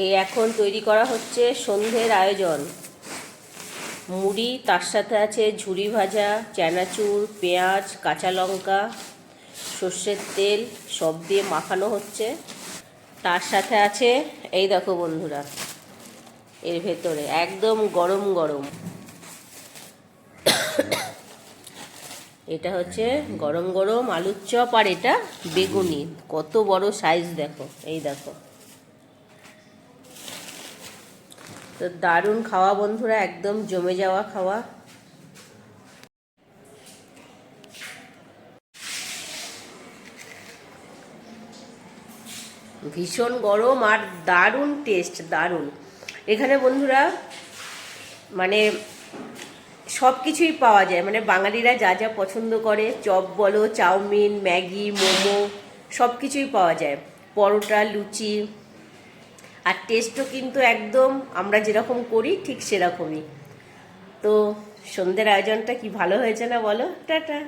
এই এখন তৈরি করা হচ্ছে সন্ধ্যের আয়োজন। মুড়ি, তার সাথে আছে ঝুরি ভাজা, চানাচুর, পেঁয়াজ, কাঁচা লঙ্কা, সর্ষের তেল সব দিয়ে মাখানো হচ্ছে। তার সাথে আছে এই দেখো বন্ধুরা, এর ভেতরে একদম গরম গরম, এটা হচ্ছে গরম গরম আলুর চপ, আর এটা বেগুনি। কত বড় সাইজ দেখো, এই দেখো। তো দারুণ খাওয়া বন্ধুরা, একদম জমে যাওয়া খাওয়া। ভীষণ গরম আর দারুণ টেস্ট, দারুণ। এখানে বন্ধুরা মানে সব কিছুই পাওয়া যায়, মানে বাঙালিরা যা যা পছন্দ করে, চপ বলো, চাউমিন, ম্যাগি, মোমো, সব কিছুই পাওয়া যায়, পরোটা, লুচি। আর টেস্টও কিন্তু একদম আমরা যেরকম করি ঠিক সেরকমই। তো সন্ধ্যের আয়োজনটা কি ভালো হয়েছে না বলো? টাটা।